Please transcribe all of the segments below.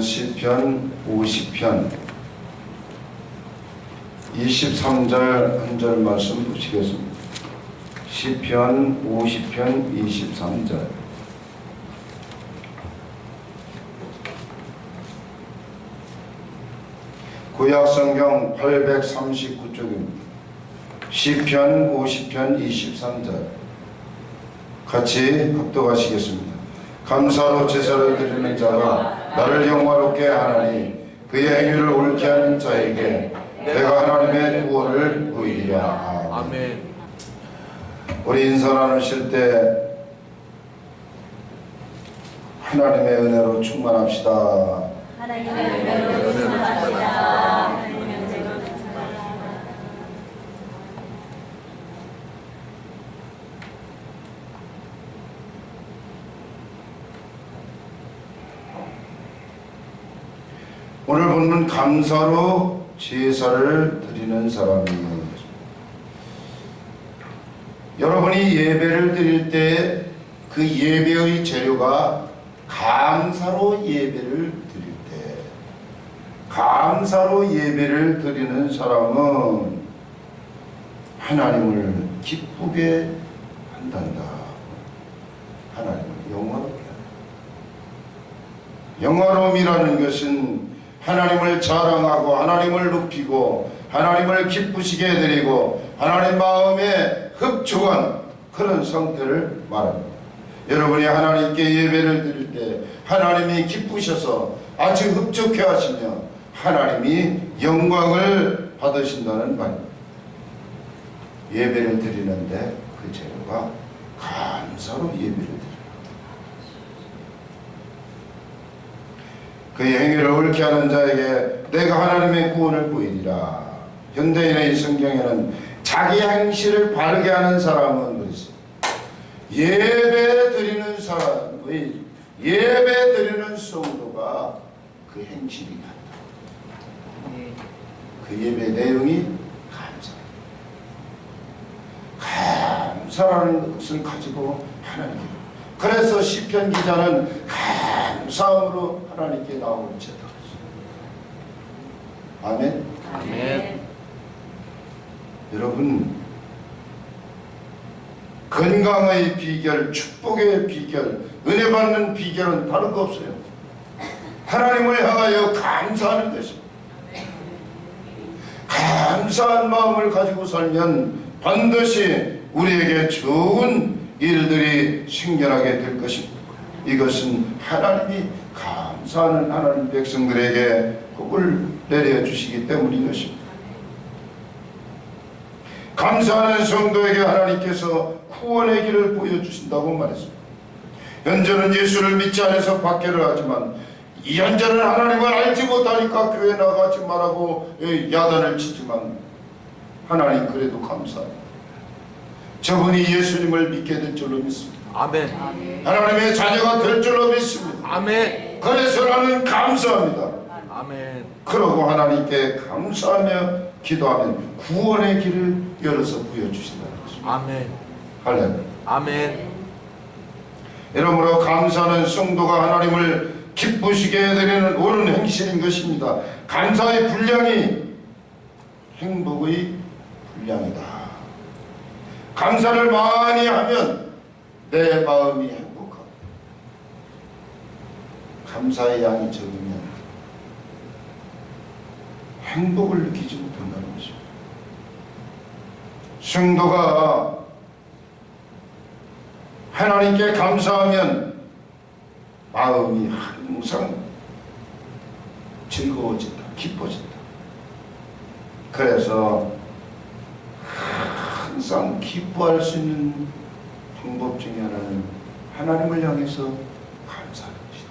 시편 50편 23절 한 절 말씀 보시겠습니다. 시편 50편 23절. 구약성경 839쪽입니다. 시편 50편 23절 같이 합독하시겠습니다. 감사로 제사를 드리는 자가 나를 영화롭게 하나니 그의 행위를 옳게 하는 자에게 내가 하나님의 구원을 보이리라. 아멘. 우리 인사 나누실 때 하나님의 은혜로 충만합시다. 하나님의 은혜로 충만합시다. 오늘 본문 감사로 제사를 드리는 사람입니다. 여러분이 예배를 드릴 때 그 예배의 재료가 감사로 예배를 드릴 때, 감사로 예배를 드리는 사람은 하나님을 기쁘게 한단다. 하나님을 영화롭게 한다. 영화로움이라는 것은 하나님을 자랑하고 하나님을 높이고 하나님을 기쁘시게 해드리고 하나님 마음에 흡족한 그런 상태를 말합니다. 여러분이 하나님께 예배를 드릴 때 하나님이 기쁘셔서 아주 흡족해 하시며 하나님이 영광을 받으신다는 말입니다. 예배를 드리는데 그 재료가 감사로 예배를 드립니다. 그의 행위를 옳게 하는 자에게 내가 하나님의 구원을 보이리라. 현대인의 성경에는 자기 행실을 바르게 하는 사람은 그랬어요. 예배 드리는 사람의 예배 드리는 성도가 그 행실이 같다. 그 예배 내용이 감사라는 것을 가지고 하나님께, 그래서 시편 기자는 감사함으로 하나님께 나오는 채다. 아멘. 아멘. 여러분, 건강의 비결, 축복의 비결, 은혜 받는 비결은 다른 거 없어요. 하나님을 향하여 감사하는 것입니다. 감사한 마음을 가지고 살면 반드시 우리에게 좋은 일들이 생겨나게 될 것입니다. 이것은 하나님이 감사하는 하나님 백성들에게 복을 내려주시기 때문인 것입니다. 감사하는 성도에게 하나님께서 구원의 길을 보여주신다고 말했습니다. 현재는 예수를 믿지 않아서 박해를 하지만 이 현재는 하나님을 알지 못하니까 교회 나가지 말라고 야단을 치지만 하나님 그래도 감사합니다. 저분이 예수님을 믿게 될 줄로 믿습니다. 아멘. 하나님의 자녀가 될 줄로 믿습니다. 아멘. 그래서 나는 감사합니다. 아멘. 그러고 하나님께 감사하며 기도하면 구원의 길을 열어서 보여주신다는 것입니다. 아멘. 할렐루야. 아멘. 여러모로 감사하는 성도가 하나님을 기쁘시게 해드리는 옳은 행실인 것입니다. 감사의 분량이 행복의 분량이다. 감사를 많이 하면 내 마음이 행복하고, 감사의 양이 적으면 행복을 느끼지 못한다는 것입니다. 성도가 하나님께 감사하면 마음이 항상 즐거워진다, 기뻐진다. 그래서 항상 기뻐할 수 있는 방법 중에 하나는 하나님을 향해서 감사하는 것이다.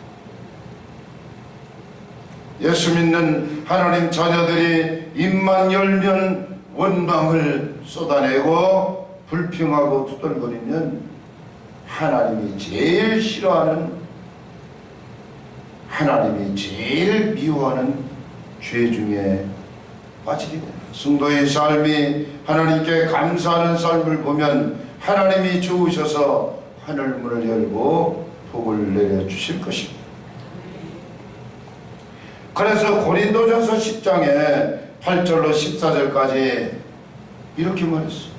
예수 믿는 하나님 자녀들이 입만 열면 원망을 쏟아내고 불평하고 투덜거리면 하나님이 제일 싫어하는, 하나님이 제일 미워하는 죄 중에 빠지게 됩니다. 성도의 삶이 하나님께 감사하는 삶을 보면 하나님이 좋으셔서 하늘문을 열고 복을 내려주실 것입니다. 그래서 고린도전서 10장에 8절로 14절까지 이렇게 말했어.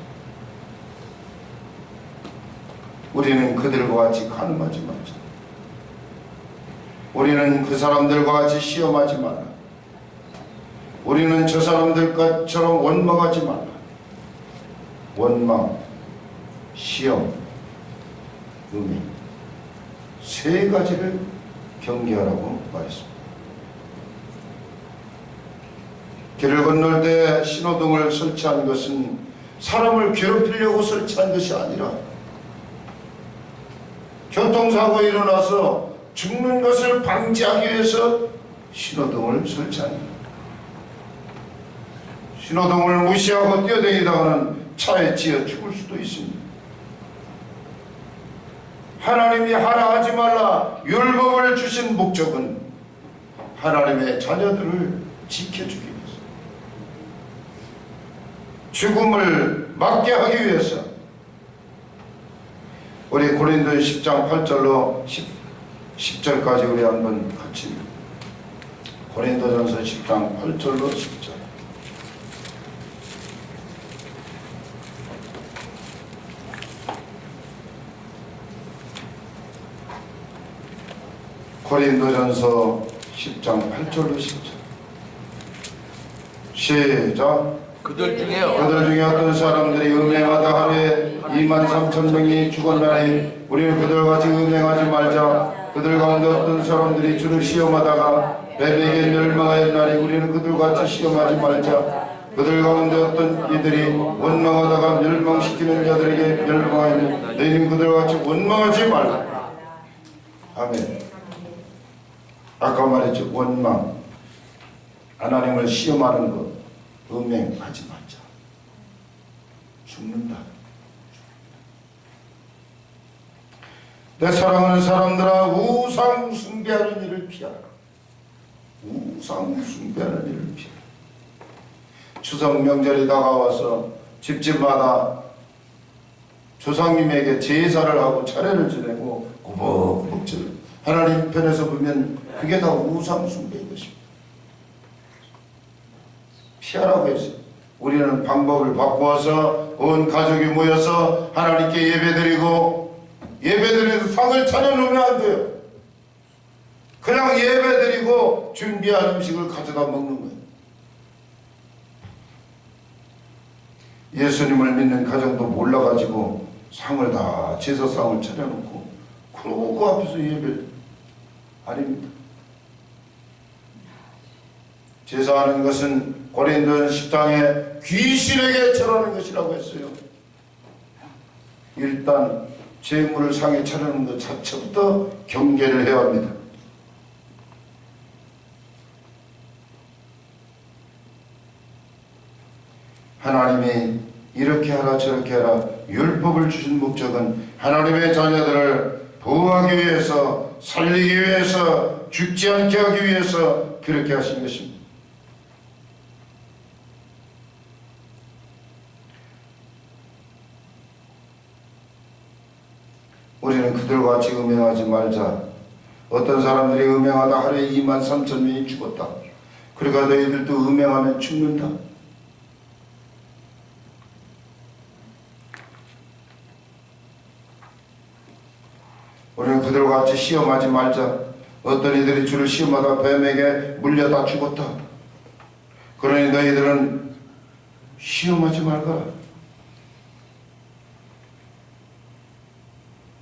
우리는 그들과 같이 간음하지 말자. 우리는 그 사람들과 같이 시험하지 말라. 우리는 저 사람들처럼 원망하지 말라. 원망, 시험, 음행 세 가지를 경계하라고 말했습니다. 길을 건널 때 신호등을 설치한 것은 사람을 괴롭히려고 설치한 것이 아니라 교통사고 일어나서 죽는 것을 방지하기 위해서 신호등을 설치합니다. 신호등을 무시하고 뛰어다니다가는 차에 치여 죽을 수도 있습니다. 하나님이 하라 하지 말라 율법을 주신 목적은 하나님의 자녀들을 지켜주기 위해서, 죽음을 막게 하기 위해서. 우리 고린도 10장 8절로 10절까지 우리 한번 같이 고린도전서 10장 8절로 10절. 고린도전서 10장 8절로 10절. 시작. 그들 중에 어떤 사람들이 음행하다 하루에 23,000명이 죽었나니 우리는 그들같이 음행하지 말자. 그들 가운데 어떤 사람들이 주를 시험하다가 뱀에게 멸망하였나니 우리는 그들같이 시험하지 말자. 그들 가운데 어떤 이들이 원망하다가 멸망시키는 자들에게 멸망하였나니 너희는 그들같이 원망하지 말라. 아멘. 아까 말했죠. 원망, 하나님을 시험하는 것, 음행하지 말자. 죽는다. 내 사랑하는 사람들아, 우상 숭배하는 일을 피하라. 우상 숭배하는 일을 피하라. 추석 명절이 다가와서 집집마다 조상님에게 제사를 하고 차례를 지내고 꾸벅꾸벅 절. 하나님 편에서 보면 그게 다 우상 숭배인 것입니다. 피하라고 했어요. 우리는 방법을 바꾸어서 온 가족이 모여서 하나님께 예배드리고, 예배드려서 상을 차려놓으면 안 돼요. 그냥 예배드리고 준비한 음식을 가져다 먹는 거예요. 예수님을 믿는 가정도 몰라가지고 상을 다 제사상을 차려놓고 그러고 그 앞에서 예배 아닙니다. 제사하는 것은 고린도전 10장에 귀신에게 절하는 것이라고 했어요. 일단 제물을 상에 차려놓는 것 자체부터 경계를 해야 합니다. 하나님이 이렇게 하라 저렇게 하라 율법을 주신 목적은 하나님의 자녀들을 보호하기 위해서, 살리기 위해서, 죽지 않게 하기 위해서 그렇게 하신 것입니다. 우리는 그들과 같이 음행하지 말자. 어떤 사람들이 음행하다 하루에 23,000명이 죽었다. 그러니까 너희들도 음행하면 죽는다. 우리는 그들과 같이 시험하지 말자. 어떤 이들이 주를 시험하다 뱀에게 물려다 죽었다. 그러니 너희들은 시험하지 말거라.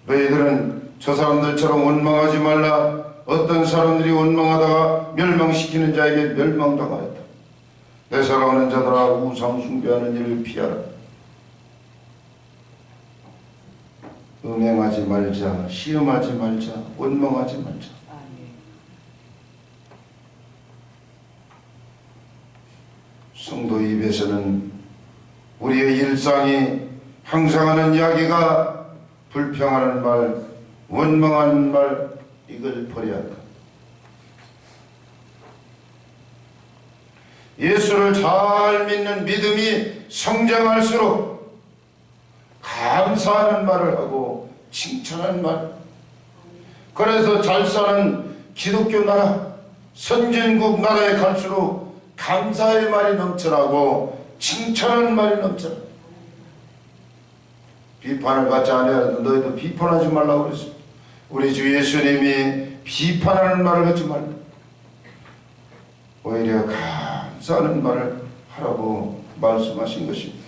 너희들은 저 사람들처럼 원망하지 말라. 어떤 사람들이 원망하다가 멸망시키는 자에게 멸망당하였다. 내 사랑하는 자들아, 우상 숭배하는 일을 피하라. 음행하지 말자, 시험하지 말자, 원망하지 말자. 성도 입에서는 우리의 일상이 항상 하는 이야기가 불평하는 말, 원망하는 말, 이걸 버려야 한다. 예수를 잘 믿는 믿음이 성장할수록 감사하는 말을 하고 칭찬하는 말. 그래서 잘 사는 기독교 나라, 선진국 나라에 갈수록 감사의 말이 넘쳐나고 칭찬하는 말이 넘쳐나. 비판을 받지 않아도 너희도 비판하지 말라고 그랬어요. 우리 주 예수님이 비판하는 말을 하지 말라. 오히려 감사하는 말을 하라고 말씀하신 것입니다.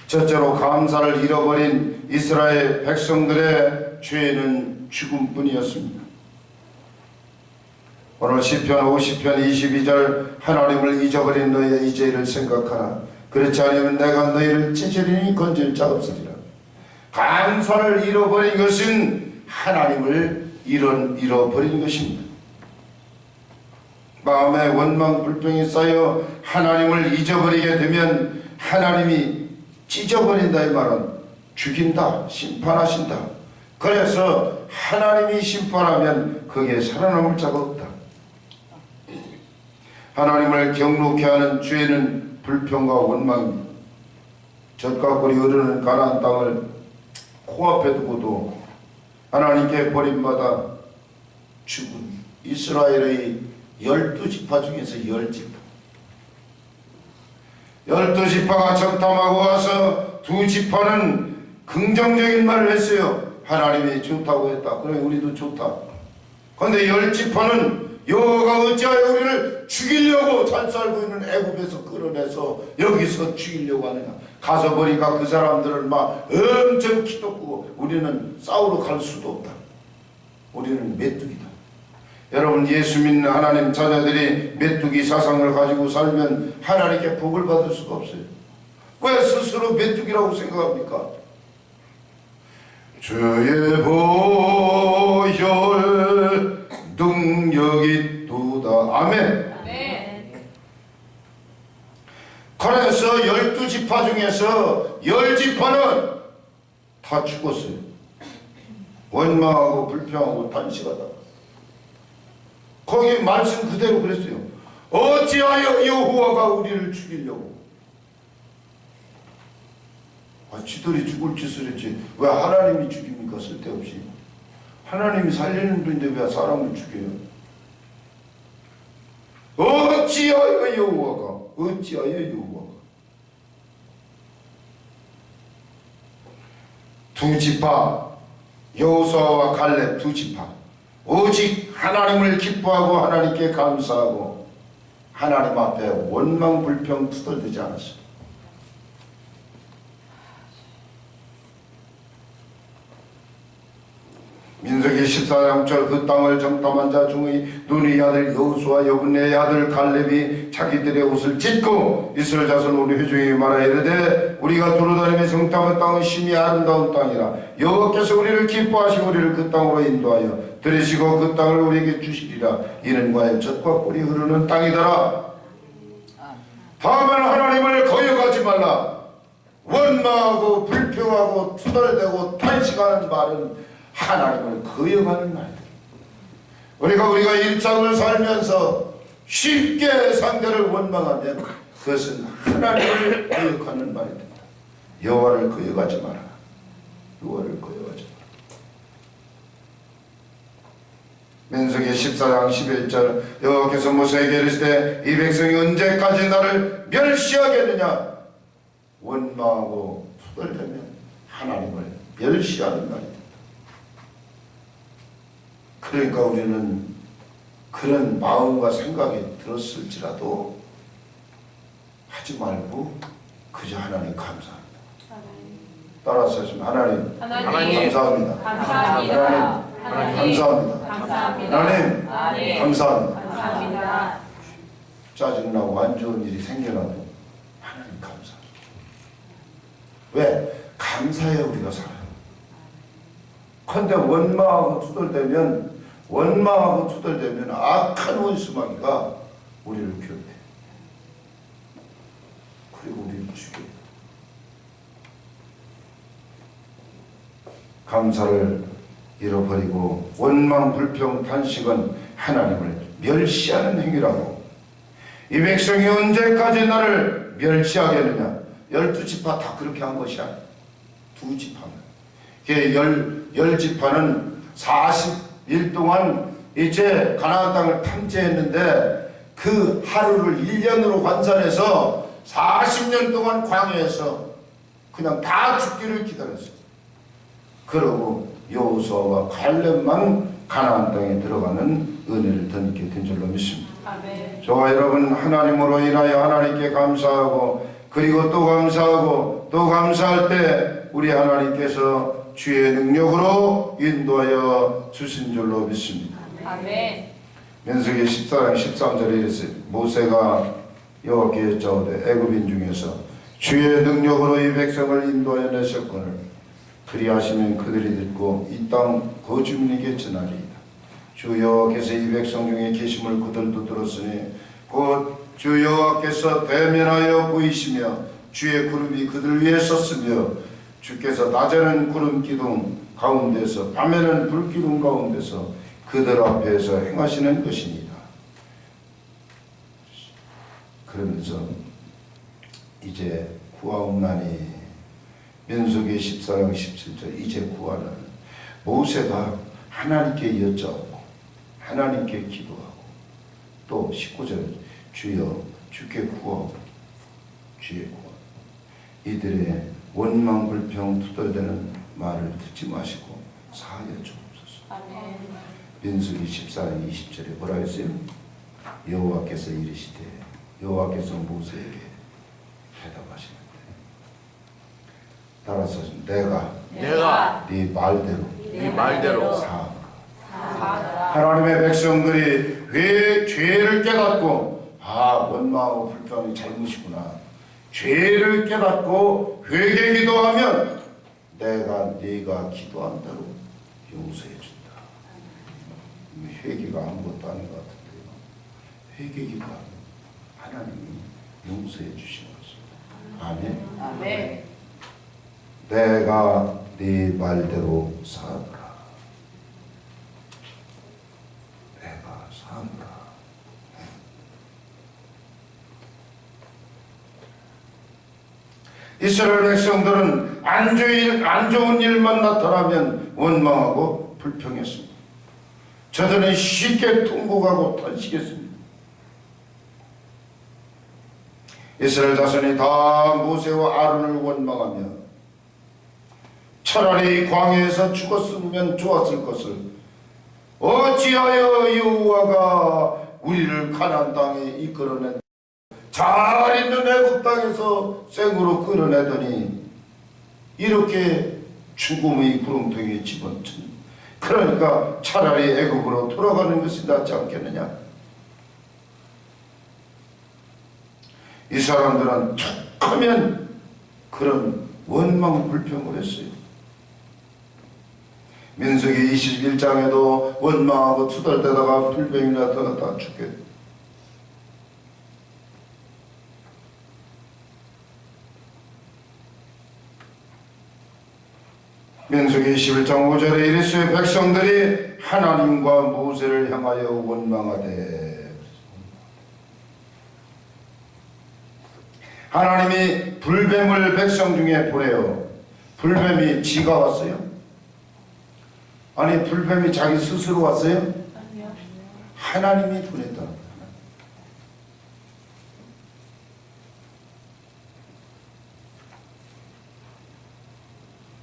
첫째로 감사를 잃어버린 이스라엘 백성들의 죄는 죽음뿐이었습니다. 오늘 시편 50편 22절 하나님을 잊어버린 너희의 이 죄를 생각하라. 그렇지 않으면 내가 너희를 찢으리니 건질 자 없으리라. 감사를 잃어버린 것은 하나님을 잃어버린 것입니다. 마음에 원망 불평이 쌓여 하나님을 잊어버리게 되면 하나님이 찢어버린다 이 말은 죽인다, 심판하신다. 그래서 하나님이 심판하면 거기에 살아남을 자가 없다. 하나님을 경록해 하는 죄는 불평과 원망입니다. 젖과 꿀이 흐르는 가나안 땅을 코앞에 두고도 하나님께 버림받아 죽은 이스라엘의 12지파 중에서 10지파 12지파가 정탐하고 와서 2지파는 긍정적인 말을 했어요. 하나님이 좋다고 했다. 그래 우리도 좋다. 그런데 10지파는 여호와가 어찌하여 우리를 죽이려고 잘 살고 있는 애굽에서 끌어내서 여기서 죽이려고 하느냐. 가서 보니까 그 사람들은 막 엄청 기독고 우리는 싸우러 갈 수도 없다. 우리는 메뚜기다. 여러분 예수 믿는 하나님 자녀들이 메뚜기 사상을 가지고 살면 하나님께 복을 받을 수가 없어요. 왜 스스로 메뚜기라고 생각합니까? 주의 보혈 능력이 도다. 아멘. 그래서 12지파 중에서 10지파는 다 죽었어요. 원망하고 불평하고 단식하다. 거기 말씀 그대로 그랬어요. 어찌하여 여호와가 우리를 죽이려고. 지들이 죽을 짓을 했지 왜 하나님이 죽입니까? 쓸데없이. 하나님이 살리는 분인데 왜 사람을 죽여요? 어찌하여 여호와가 두 지파 여호수아와 갈렙 두 지파 오직 하나님을 기뻐하고 하나님께 감사하고 하나님 앞에 원망 불평 투덜대지 않았어요. 민수기 14장 6절 그 땅을 정탐한 자 중의 눈의 아들 여호수아 여분의 아들 갈렙이 자기들의 옷을 찢고 이스라엘 자손 우리 회중에게 말하여 이르되 우리가 두루다니며 정탐한 땅은 심히 아름다운 땅이라 여호와께서 우리를 기뻐하시고 우리를 그 땅으로 인도하여 들으시고 그 땅을 우리에게 주시리라. 이는 과연 젖과 꿀이 흐르는 땅이더라. 다음은 하나님을 거역하지 말라. 원망하고 불평하고 투덜대고 탄식하는 말은 하나님을 거역하는 말이다. 우리가 일상을 살면서 쉽게 상대를 원망하면 그것은 하나님을 거역하는 말이 된다. 여호와를 거역하지 마라. 여호와를 거역하지 마라. 민수기 14장 11절 여호와께서 모세에게 이르시되 이 백성이 언제까지 나를 멸시하겠느냐. 원망하고 투덜대면 하나님을 멸시하는 말이다. 그러니까 우리는 그런 마음과 생각이 들었을지라도 하지 말고 그저 하나님 감사합니다. 따라서 하시면 하나님 감사합니다. 하나님 감사합니다. 하나님 감사합니다. 짜증나고 안 좋은 일이 생겨나도 하나님 감사합니다. 왜? 감사해 우리가 살아요. 그런데 원망하고 투덜대면 악한 원수마귀가 우리를 괴롭혀. 그리고 우리를 죽여. 감사를 잃어버리고 원망 불평 탄식은 하나님을 멸시하는 행위라고. 이 백성이 언제까지 나를 멸시하겠느냐. 12지파 다 그렇게 한 것이야. 2지파는. 10지파는 40일 동안 이제 가나안 땅을 탐지했는데 그 하루를 1년으로 환산해서 40년 동안 광야에서 그냥 다 죽기를 기다렸어요. 그러고 여호수아와 갈렙만 가나안 땅에 들어가는 은혜를 덧입게 된 줄로 믿습니다. 아멘. 저와 여러분, 하나님으로 인하여 하나님께 감사하고 그리고 또 감사하고 또 감사할 때 우리 하나님께서 주의 능력으로 인도하여 주신 줄로 믿습니다. 아멘. 민수기 14장 13절에 이랬어요. 모세가 여호와께 여짜오되 애굽인 중에서 주의 능력으로 이 백성을 인도하여 내셨거늘 그리하시면 그들이 듣고 이 땅 거주민에게 전하리이다. 주 여호와께서 이 백성 중에 계심을 그들도 들었으니 곧 주 여호와께서 대면하여 보이시며 주의 구름이 그들 위에 섰으며 주께서 낮에는 구름 기둥 가운데서 밤에는 불 기둥 가운데서 그들 앞에서 행하시는 것이니라. 그러면서 이제 구하옵나니 민수기 14장 17절 이제 구하는 모세가 하나님께 여짜오고 하나님께 기도하고 또 19절 주여 주께 구하고 주의 구하고 이들의 원망 불평 투덜대는 말을 듣지 마시고 사하여 주옵소서. 아멘. 민수기 14장 20절에 뭐라 했어요? 여호와께서 이르시되 여호와께서 모세에게 대답하시는데 따라서 내가 네 말대로 사하노라. 하나님의 백성들이 왜 죄를 깨닫고 원망하고 불평이 잘못이구나 죄를 깨닫고 회개 기도하면 내가 네가 기도한 대로 용서해 준다. 회개가 아무것도 아닌 것 같은데요. 회개 기도하면 하나님이 용서해 주시는 것입니다. 아멘. 아멘. 내가 네 말대로 사노라. 내가 사노라. 이스라엘 백성들은 안 좋은 일만 나타나면 원망하고 불평했습니다. 저들은 쉽게 통곡하고 탄식했습니다. 이스라엘 자손이 다 모세와 아론을 원망하며 차라리 광야에서 죽었으면 좋았을 것을 어찌하여 여호와가 우리를 가나안 땅에 이끌어낸 잘 있는 애굽 땅에서 생으로 끌어내더니 이렇게 죽음의 구렁텅이에 집어넣는, 그러니까 차라리 애굽으로 돌아가는 것이 낫지 않겠느냐. 이 사람들은 툭하면 그런 원망 불평을 했어요. 민수기 21장에도 원망하고 투덜대다가 불뱀이 나타났다 죽게. 민수기 21장 5절에 이르시되 백성들이 하나님과 모세를 향하여 원망하되, 하나님이 불뱀을 백성 중에 보내요. 불뱀이 지가 왔어요? 아니 불뱀이 자기 스스로 왔어요? 아니요. 하나님이 보냈다.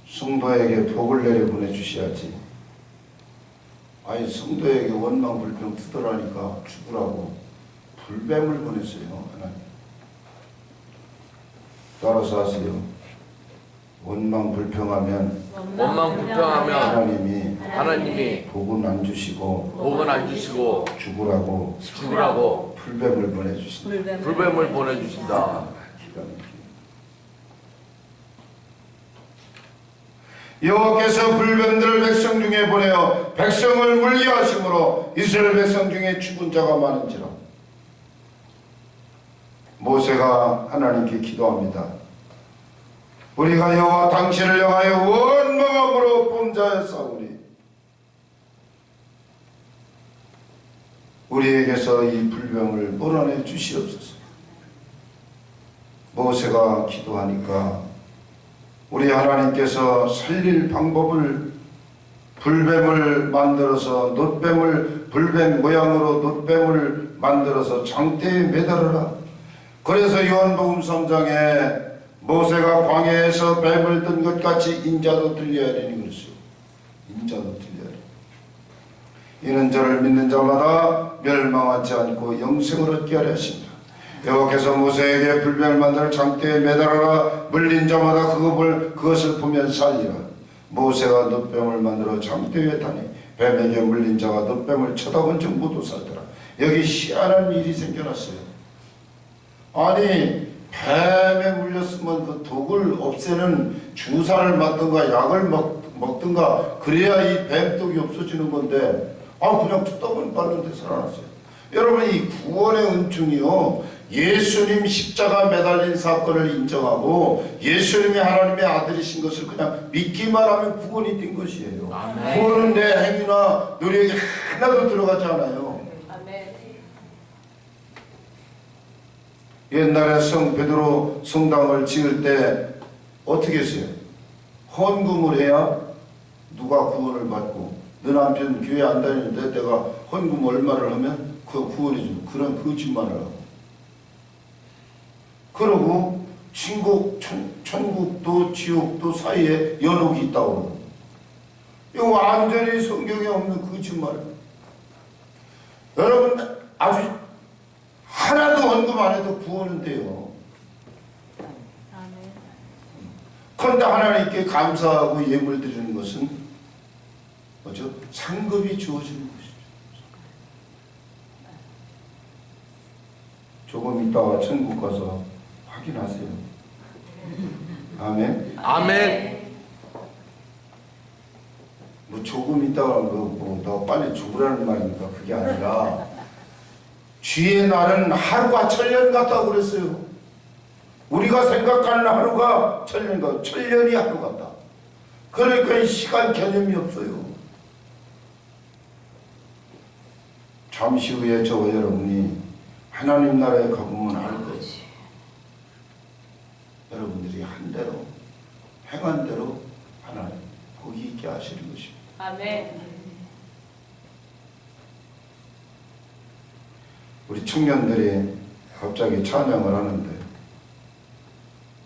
성도에게 복을 내려 보내주셔야지. 아니 성도에게 원망 불평 투덜하니까 죽으라고 불뱀을 보냈어요. 하나님. 따라서 하세요. 원망 불평하면 하나님이 복은 안 주시고 죽으라고 불뱀을 보내주신다. 불뱀을 보내주신다. 기가 막히네. 여호와께서 불뱀들을 백성 중에 보내어 백성을 물리하심으로 이스라엘 백성 중에 죽은 자가 많은지라. 모세가 하나님께 기도합니다. 우리가 여호와 당신을 향하여 원망함으로 범죄하였사오니 우리에게서 이 불병을 몰아내 주시옵소서. 모세가 기도하니까 우리 하나님께서 살릴 방법을 불뱀을 만들어서 불뱀 모양으로 놋뱀을 만들어서 장대에 매달아라. 그래서 요한복음 3장에 모세가 광야에서 뱀을 든 것 같이 인자도 들려야 되니 그랬어요. 인자도 들려야 돼. 이는 저를 믿는 자마다 멸망하지 않고 영생을 얻게 하려 하십니다. 여호와께서 모세에게 불뱀을 만들어 장대에 매달아라. 물린 자마다 그것을 보면 살리라. 모세가 놋뱀을 만들어 장대에 다니 뱀에게 물린 자가 놋뱀을 쳐다본 적 모두 살더라. 여기 희한한 일이 생겨났어요. 아니 뱀에 물렸으면 그 독을 없애는 주사를 맞든가 약을 먹든가 그래야 이 뱀독이 없어지는 건데 그냥 쳐다보니 빠른데 살아났어요. 여러분 이 구원의 은총이요, 예수님 십자가 매달린 사건을 인정하고 예수님이 하나님의 아들이신 것을 그냥 믿기만 하면 구원이 된 것이에요. 아멘. 구원은 내 행위나 노력이 하나도 들어가지 않아요. 옛날에 성 베드로 성당을 지을 때 어떻게 했어요? 헌금을 해야 누가 구원을 받고, 너 남편 교회 안 다니는데 내가 헌금 얼마를 하면 그 구원해 주는 그런 거짓말을 하고, 그러고 천국도 지옥도 사이에 연옥이 있다고 그러고, 이거 완전히 성경에 없는 거짓말. 여러분 아주 하나도 헌금 안 해도 구원은 돼요. 그런데 하나님께 감사하고 예물 드리는 것은 뭐죠? 상급이 주어지는 것이죠. 조금 있다가 천국 가서 확인하세요. 아멘. 아멘. 뭐 조금 있다가 너 빨리 죽으라는 말입니까? 그게 아니라 주의 날은 하루가 천년 같다고 그랬어요. 우리가 생각하는 하루가 천년 같다. 천년이 하루 같다. 그러니까 시간 개념이 없어요. 잠시 후에 저와 여러분이 하나님 나라에 가보면 알 거예요. 여러분들이 한 대로 행한 대로 하나님 거기 있게 하시는 것입니다. 아멘. 우리 청년들이 갑자기 찬양을 하는데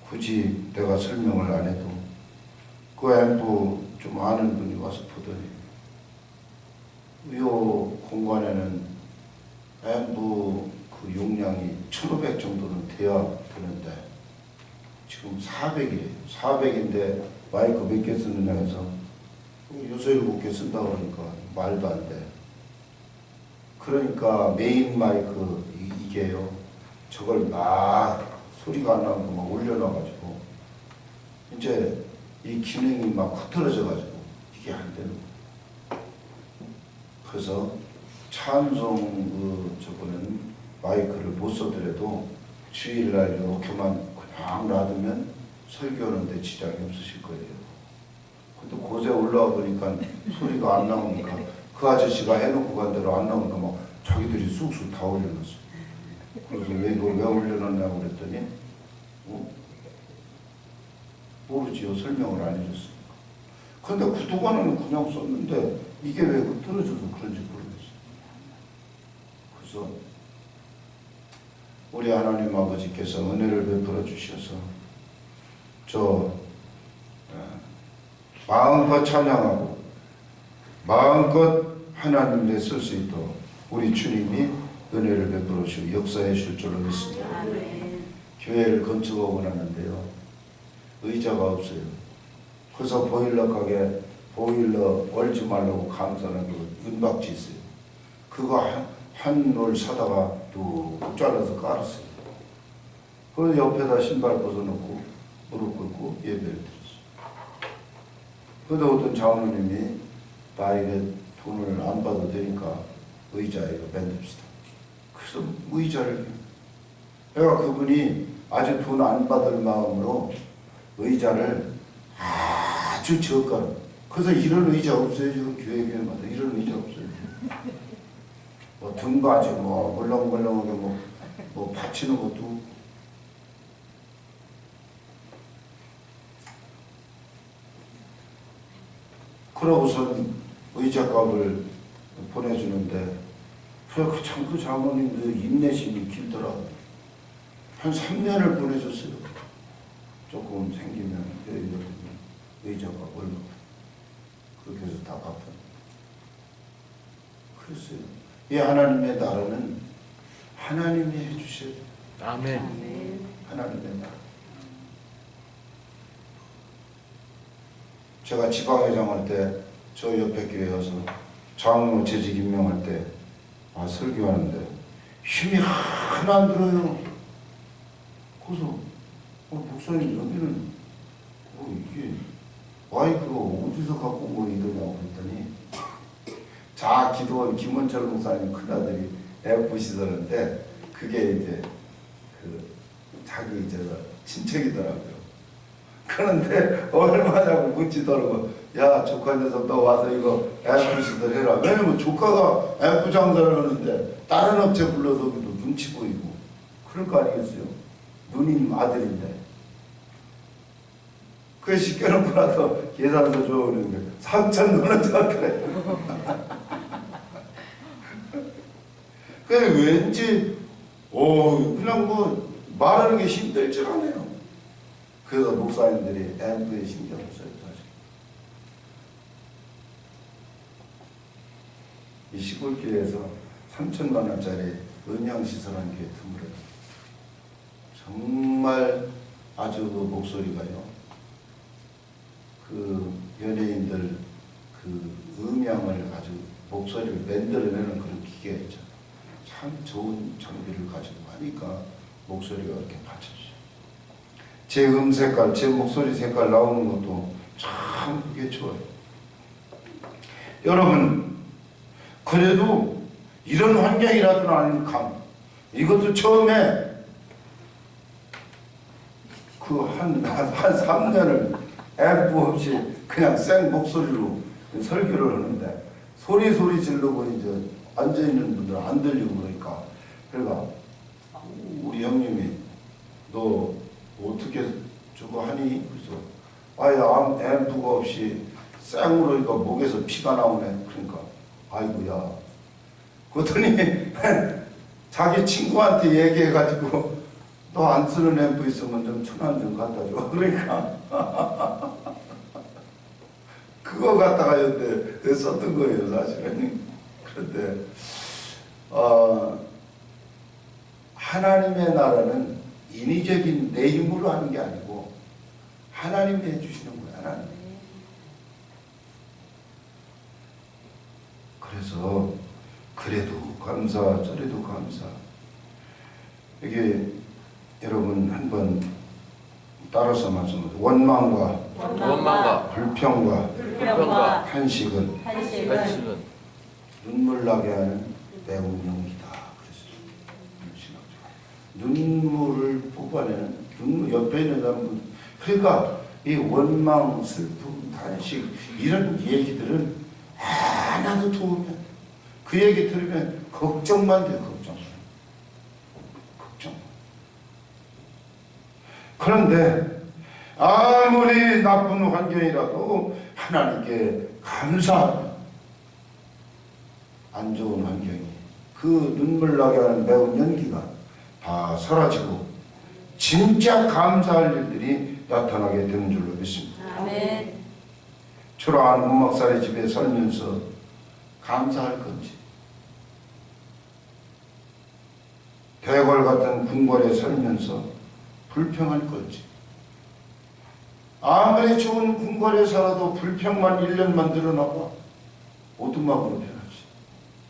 굳이 내가 설명을 안 해도 그 앰프 좀 아는 분이 와서 보더니 이 공간에는 앰프 그 용량이 1500 정도는 돼야 되는데 지금 400이래요. 400인데 마이크 몇 개 쓰느냐 해서 6, 7개 쓴다고 그러니까 말도 안 돼. 그러니까 메인 마이크 이게요, 저걸 막 소리가 안 나고 막 올려놔가지고 이제 이 기능이 막 흐트러져가지고 이게 안 되는 거예요. 그래서 찬송 저거는 마이크를 못 써더라도 주일날 이렇게만 그냥 놔두면 설교하는데 지장이 없으실 거예요. 근데 곳에 올라와 보니까 소리가 안 나오니까 그 아저씨가 해놓고 간 대로 안 나오니까 막 자기들이 쑥쑥 다 올려놨어요. 그래서 왜 올려놨냐고 그랬더니 모르지요. 설명을 안 해줬으니까. 근데 그동안은 그냥 썼는데 이게 왜 흐트러져서 그런지 모르겠어요. 그래서 우리 하나님 아버지께서 은혜를 베풀어 주셔서 마음껏 찬양하고 마음껏 하나님께 쓸 수 있도록 우리 주님이 은혜를 베풀어 주시고 역사해 주실 줄로 믿습니다. 교회를 건축하고 나는데요, 의자가 없어요. 그래서 보일러 가게 보일러 얼지 말라고 감싸는 그 은박지 있어요. 그거 한 올 사다가 뚝 잘라서 깔았어요. 그래서 옆에다 신발 벗어놓고 무릎 꿇고 예배를 드렸어요. 그런데 어떤 장로님이 나에게 돈을 안 받아도 되니까 의자에 만듭시다. 그래서 의자를, 내가 그분이 아주 돈 안 받을 마음으로 의자를 아주 저가로, 그래서 이런 의자 없어요. 지금 교회마다 이런 의자 없어요. 뭐 등받이 뭐 물렁물렁하게 뭐 받치는 것도 그러고서는 의자값을 보내주는데 참 그 장모님도 인내심이 길더라고요. 한 3년을 보내줬어요. 조금 생기면 의자값 얼마 그렇게 해서 다 갚아. 그랬어요. 이 하나님의 나라는 하나님이 해주셔야 돼요. 아멘. 하나님의 나라. 제가 지방회장 할 때 저 옆에 교회 와서 장로 재직 임명할 때 설교하는데 힘이 하나 안 들어요. 그래서 목사님 여기는 이게 마이크가 어디서 갖고 온 거 이러냐고 그랬더니 자 기도원 김원철 목사님 큰아들이 부시더는데 그게 이제 그 자기 친척이더라고요. 그런데 얼마냐고 묻지더라고. 야 조카 녀석 너 와서 이거 부시들 해라. 왜냐면 조카가 앰프 장사를 하는데 다른 업체 불러서 눈치 보이고 그럴 거 아니겠어요. 누님 아들인데. 그게 시켜놓고 나서 계산서 줘오는데 3,000원 그래. 그래 왠지 그냥 뭐 말하는 게 힘들지 않아요. 그래서 목사님들이 앰프에 신경을 써요. 사실 이 시골길에서 3,000만 원짜리 음향시설한 게 드물어요. 정말 아주 그 목소리가요. 그 연예인들 그 음향을 아주 목소리를 만들어내는 그런 기계가 있잖아요. 참 좋은 장비를 가지고 하니까 목소리가 그렇게 받쳐져요. 제 색깔, 제 목소리 색깔 나오는 것도 참 그게 좋아요. 여러분, 그래도 이런 환경이라도 아닌 이것도 처음에 그 한 3년을 앰프 없이 그냥 생 목소리로 설교를 하는데 소리 지르고 이제 앉아있는 분들 안 들리고 그러니까 우리 형님이 너 어떻게 저거 하니? 그래서 아야 앰프가 없이 생으로 이거 목에서 피가 나오네. 그러니까 아이고야. 그랬더니 자기 친구한테 얘기해가지고 너 안 쓰는 앰프 있으면 좀 1,000원 좀 갖다 줘. 그러니까 그거 갖다가 여태 썼던 거예요 사실은. 그런데 하나님의 나라는 인위적인 내 힘으로 하는 게 아니고 하나님이 해주시는 거야. 하나님. 그래서 그래도 감사 저래도 감사. 이게 여러분 한번 따라서 말씀하세요. 원망과 불평과 한식은 눈물 나게 하는 매운 연기다. 눈물을 뽑아내는 눈물 옆에 있는 사람은 그러니까 이 원망, 슬픔, 탄식 이런 얘기들은 하나도 도움이 안 돼. 그 얘기 들으면 걱정만 돼. 걱정. 그런데 아무리 나쁜 환경이라도 하나님께 감사하면 안 좋은 환경이 그 눈물 나게 하는 매운 연기가 다 사라지고 진짜 감사할 일들이 나타나게 되는 줄로 믿습니다. 아멘. 초라한 문막살이 집에 살면서 감사할 건지, 대궐 같은 궁궐에 살면서 불평할 건지, 아무리 좋은 궁궐에 살아도 불평만 1년만 늘어나고 오두막으로 변하지.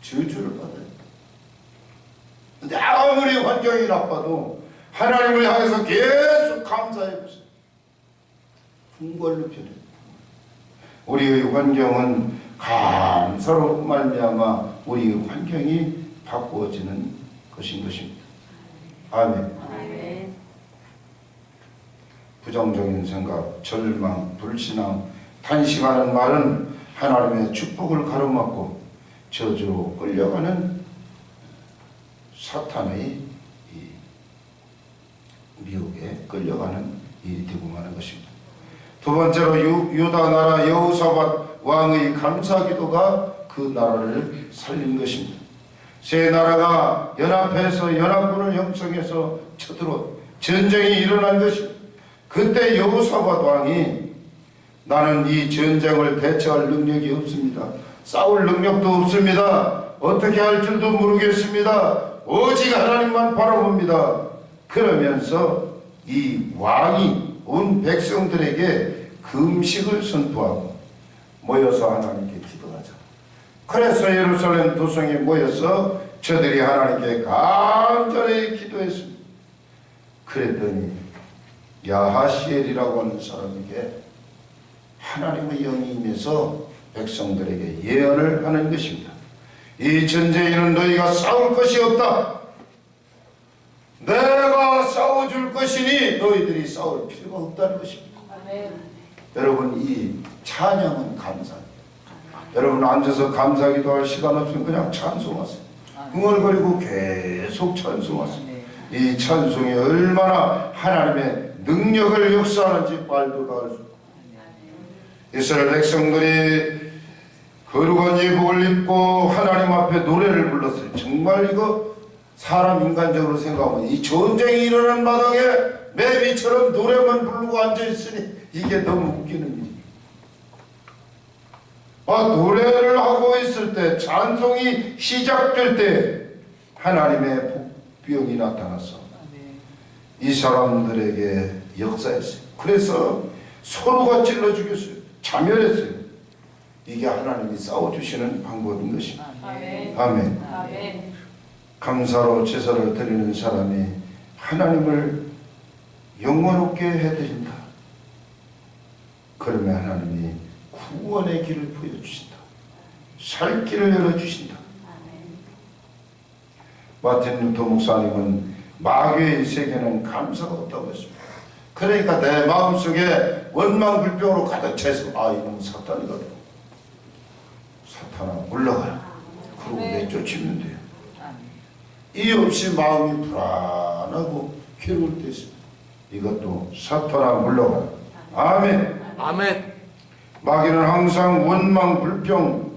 저주를 받아요. 근데 아무리 환경이 나빠도 하나님을 향해서 계속 감사해보세요. 궁궐로 변해요. 우리의 환경은 감사로 말미암아 우리의 환경이 바꾸어지는 것인 것입니다. 아멘. 아멘. 부정적인 생각, 절망, 불신앙, 탄식하는 말은 하나님의 축복을 가로막고 저주로 끌려가는 사탄의 미혹에 끌려가는 일이 되고 마는 것입니다. 두 번째로 유다 나라 여호사밧 왕의 감사기도가 그 나라를 살린 것입니다. 세 나라가 연합해서 연합군을 형성해서 쳐들어 전쟁이 일어난 것입니다. 그때 여호사밧 왕이 나는 이 전쟁을 대처할 능력이 없습니다. 싸울 능력도 없습니다. 어떻게 할 줄도 모르겠습니다. 오직 하나님만 바라봅니다. 그러면서 이 왕이 온 백성들에게 금식을 선포하고 모여서 하나님께 기도하자. 그래서 예루살렘 도성에 모여서 저들이 하나님께 간절히 기도했습니다. 그랬더니 야하시엘이라고 하는 사람에게 하나님의 영이 임해서 백성들에게 예언을 하는 것입니다. 이 전쟁에는 너희가 싸울 것이 없다. 내가 싸워줄 것이니 너희들이 싸울 필요가 없다는 것입니다. 아멘. 여러분, 이 찬양은 감사입니다. 여러분 앉아서 감사기도 할 시간 없으면 그냥 찬송하세요. 흥얼거리고 계속 찬송하세요. 이 찬송이 얼마나 하나님의 능력을 역사하는지 말도 다 알 수 없습니다. 이스라엘 백성들이 거룩한 예복을 입고 하나님 앞에 노래를 불렀어요. 정말 이거 사람 인간적으로 생각하면 이 전쟁이 일어난 마당에 매비처럼 노래만 부르고 앉아있으니 이게 너무 웃기는 일이에요. 노래를 하고 있을 때, 찬송이 시작될 때 하나님의 복병이 나타나서 이 사람들에게 역사했어요. 그래서 서로가 찔러 죽였어요. 자멸했어요. 이게 하나님이 싸워주시는 방법인 것입니다. 아멘. 아멘. 아멘. 감사로 제사를 드리는 사람이 하나님을 영원롭게 해드린다. 그러면 하나님이 구원의 길을 보여주신다. 살 길을 열어주신다. 마틴 루터 목사님은 마귀의 세계는 감사가 없다고 했습니다. 그러니까 내 마음속에 원망불평으로 가득 차서 이놈 사탄이거든. 사탄아 물러가라. 그러고 내쫓으면 돼요. 이유 없이 마음이 불안하고 괴로울 때 있습니다. 이것도 사탄아 물러가라. 아멘. 아멘. 마귀는 항상 원망 불평,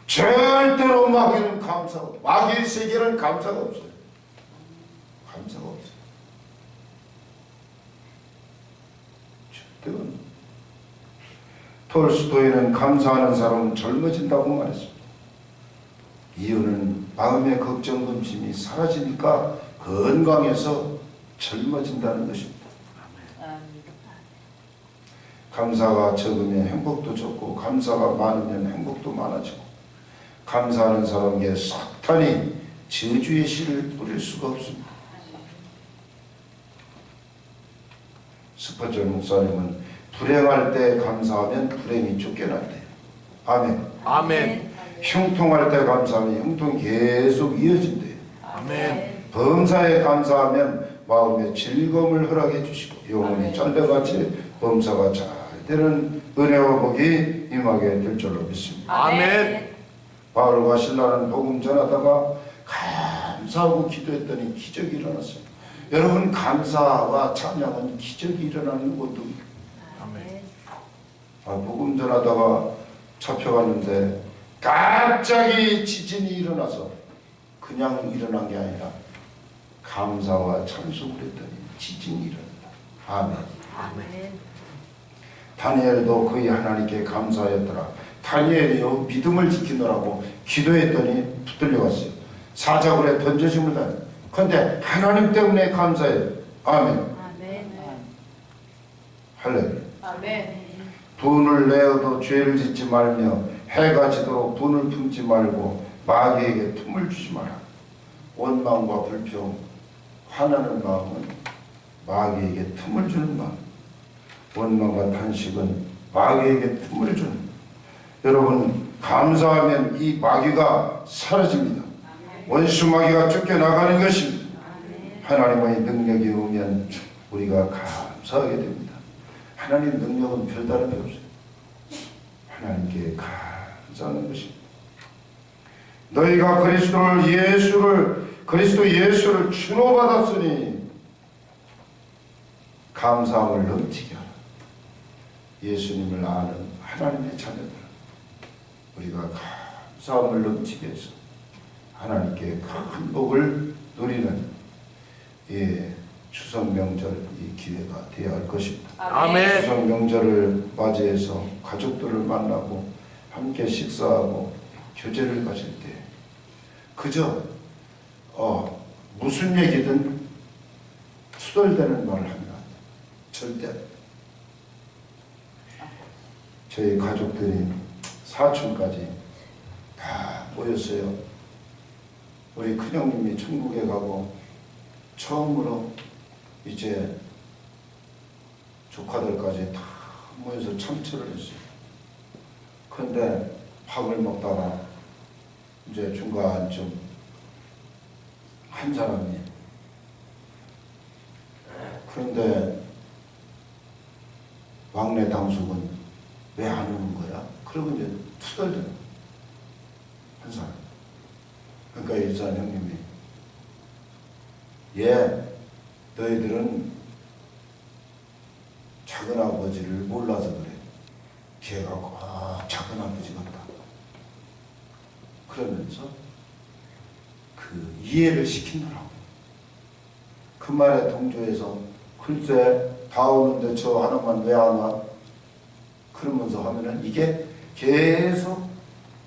절대로 마귀는 감사가 없어요. 마귀의 세계는 감사가 없어요. 감사가 없어요. 절대로. 톨스토이는 감사하는 사람은 젊어진다고 말했습니다. 이유는 마음의 걱정, 근심이 사라지니까 건강해서 젊어진다는 것입니다. 감사가 적으면 행복도 적고 감사가 많으면 행복도 많아지고 감사하는 사람에게 사탄이 저주의 씨를 뿌릴 수가 없습니다. 스퍼전 목사님은 불행할 때 감사하면 불행이 쫓겨난대요. 아멘. 아멘. 형통할 때 감사하면 형통이 계속 이어진대요. 아멘. 범사에 감사하면 마음에 즐거움을 허락해 주시고 영혼이 짤려같이 범사가 잘 되는 은혜와 복이 임하게 될 줄로 믿습니다. 아멘. 바울과 신라는 복음 전하다가 감사하고 기도했더니 기적이 일어났어요. 여러분, 감사와 찬양은 기적이 일어나는 것도 아멘. 복음 전하다가 잡혀갔는데 갑자기 지진이 일어나서 그냥 일어난 게 아니라 감사와 찬송을 했더니 지진이 일어난다. 아멘. 아멘. 다니엘도 그의 하나님께 감사하였더라. 다니엘이요 믿음을 지키느라고 기도했더니 붙들려갔어요. 사자굴에 던져짐을 당해. 그런데 하나님 때문에 감사해요. 아멘. 아멘. 할렐루야. 아멘. 분을 내어도 죄를 짓지 말며 해가 지도록 분을 품지 말고 마귀에게 틈을 주지 마라. 원망과 불평, 화나는 마음은 마귀에게 틈을 주는 마음. 원망과 탄식은 마귀에게 틈을 주는. 여러분, 감사하면 이 마귀가 사라집니다. 원수 마귀가 쫓겨나가는 것입니다. 하나님의 능력이 오면 우리가 감사하게 됩니다. 하나님 능력은 별다른 게 없어요. 하나님께 감사하는 것입니다. 너희가 그리스도 예수를 주노받았으니 감사함을 넘치게 하라. 예수님을 아는 하나님의 자녀들, 우리가 감사함을 넘치게 해서 하나님께 큰 복을 누리는 추석 명절 이 기회가 되어야 할 것입니다. 아멘. 추석 명절을 맞이해서 가족들을 만나고 함께 식사하고 교제를 가질 때 그저 무슨 얘기든 투덜대는 말을 하면 안 돼요. 절대. 저희 가족들이 사촌까지 다 모였어요. 우리 큰형님이 천국에 가고 처음으로 이제 조카들까지 다 모여서 참철을 했어요. 그런데 밥을 먹다가 이제 중간쯤 한 사람이 그런데 왕래 당숙은 왜 안 오는 거야? 그러고 이제 투덜대는 한 사람. 그러니까 일산 형님이 너희들은 작은아버지를 몰라서 그래. 걔가 작은아버지 같다. 그러면서 그 이해를 시키느라고. 그 말에 동조해서 글쎄 다 오는데 저 하나만 왜 안 와? 그러면서 하면은 이게 계속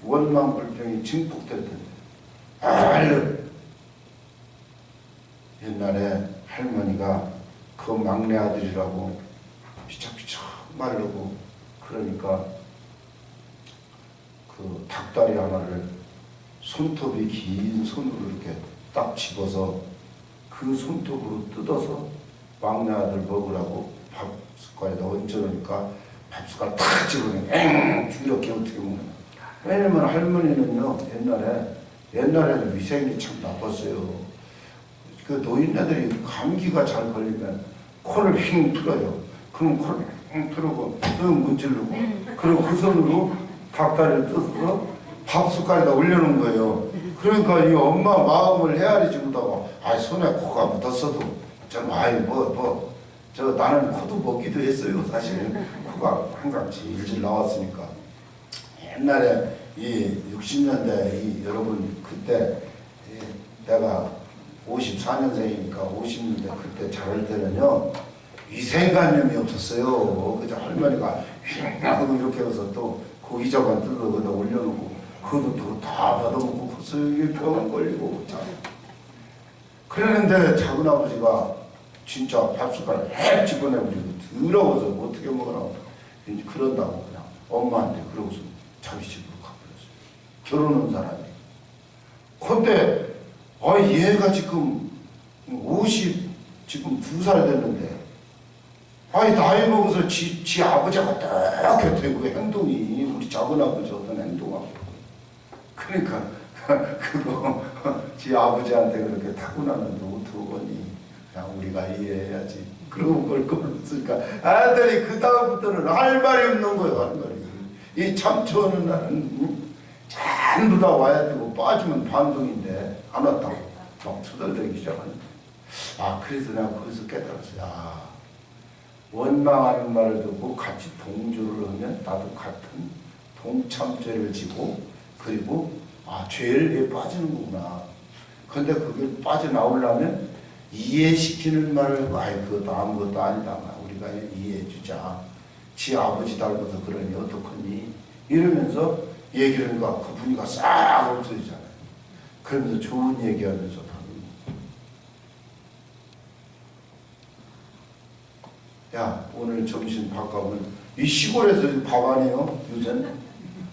원망불평이 증폭될 텐데. 얼른 옛날에 할머니가 그 막내 아들이라고 비척비척 마르고 그러니까 그 닭다리 하나를 손톱이 긴 손으로 이렇게 딱 집어서 그 손톱으로 뜯어서 막내 아들 먹으라고 밥 숟갈에다 얹어놓으니까 밥 숟갈 탁 집어내면 이렇게 어떻게 먹냐. 왜냐면 할머니는요 옛날에는 위생이 참 나빴어요. 그 노인네들이 감기가 잘 걸리면 코를 휙 틀어요. 그럼 코를 휙 틀고 손 문지르고 그리고 그 손으로 닭다리를 뜯어서 밥 숟갈에다 올려놓은 거예요. 그러니까 이 엄마 마음을 헤아리지 못하고 손에 코가 묻었어도 좀 저 나는 코도 먹기도 했어요. 사실 코가 항상 질질 나왔으니까. 옛날에 이 60년대 여러분 그때 내가 54년생이니까 50년대 그때 자랄 때는요 위생관념이 없었어요. 그저 할머니가 하고 이렇게 해서 또 고기자반 뜯어 거기다 올려놓고 그것도 다 받아먹고 거슬게 병원 걸리고 참. 그러는데 작은아버지가 진짜 밥숟가락 해 집어내버리고 더러워서 어떻게 먹으라고 이제 그런다고 그냥 엄마한테 그러고서 자기 집으로 가버렸어요. 결혼한 사람이. 근데 얘가 지금 52살 됐는데 나이 먹어서 지 아버지가 어떻게 되고 행동이 우리 작은아버지 어떤 행동하고 그러니까 그거 지 아버지한테 그렇게 타고나는데 어떡하니 그냥 우리가 이해해야지. 그러고 그걸 끌었으니까 아들이 그 다음부터는 할 말이 없는 거예요. 할 말이. 이 참초는 나는 전부 다 와야 되고 빠지면 반동인데 안 왔다고 막 투덜대기 시작하니까 그래서 내가 거기서 깨달았어요. 원망하는 말을 듣고 같이 동조를 하면 나도 같은 동참죄를 지고 그리고 죄를 빠지는 거구나. 근데 그게 빠져나오려면 이해시키는 말을 그것도 아무것도 아니다. 우리가 이해해 주자. 지 아버지 닮아서 그러니 어떡하니? 이러면서 얘기를 하니까 그 분위기가 싹 없어지잖아요. 그러면서 좋은 얘기하면서 오늘 점심 밥 가면 이 시골에서 밥 아니에요? 요새는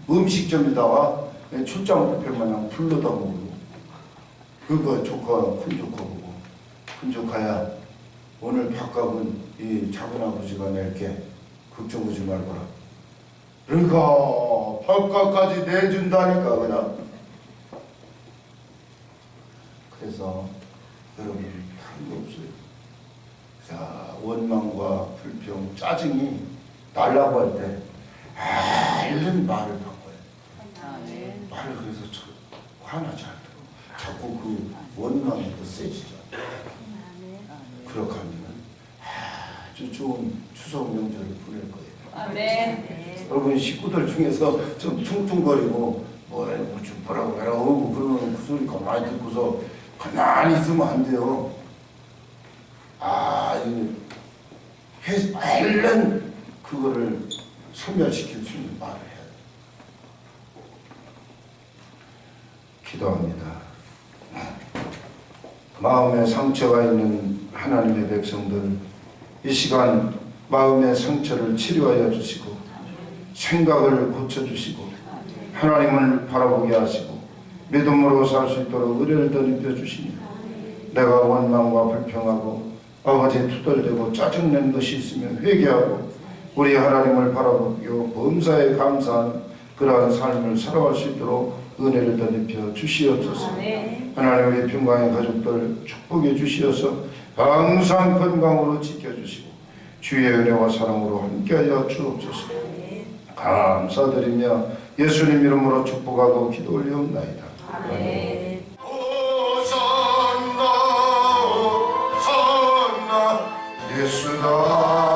음식점에다가 출장 뷔페 마냥 불러다 먹고 그거 조카 큰 조카 보고 큰 조카야 오늘 밥값은 이 작은아버지가 낼게 걱정하지 말거라. 그러니까 밥값까지 내준다니까 그냥. 그래서 여러분 다른 거 없어요. 자, 원망과 불평, 짜증이 날라고 할 때 얼른 말을 바꿔요. 말을 그래서 화나지 않도록 자꾸 그 원망이 더 세지죠. 그렇게 하면 아주 좋은 추석 명절을 보낼 거예요. 아멘. 여러분 식구들 중에서 좀 퉁퉁거리고 뭐라고 해라 오고 그러면 그 소리 가만히 듣고서 가만히 있으면 안 돼요. 얼른 그거를 소멸시킬 수 있는 말을 해야 돼요. 기도합니다. 마음에 상처가 있는 하나님의 백성들, 이 시간 마음의 상처를 치료하여 주시고 생각을 고쳐주시고 하나님을 바라보게 하시고 믿음으로 살 수 있도록 은혜를 덧입혀 주시니 내가 원망과 불평하고 아버지에 투덜대고 짜증낸 것이 있으면 회개하고 우리 하나님을 바라보고 범사에 감사하는 그러한 삶을 살아갈 수 있도록 은혜를 덧입혀 주시옵소서. 하나님의 평강의 가족들 축복해 주시어서 항상 건강으로 지켜주시고 주의 은혜와 사랑으로 함께하여 주옵소서. 감사드리며 예수님 이름으로 축복하고 기도 올리옵나이다. 아멘. 호산나 호산나 예수다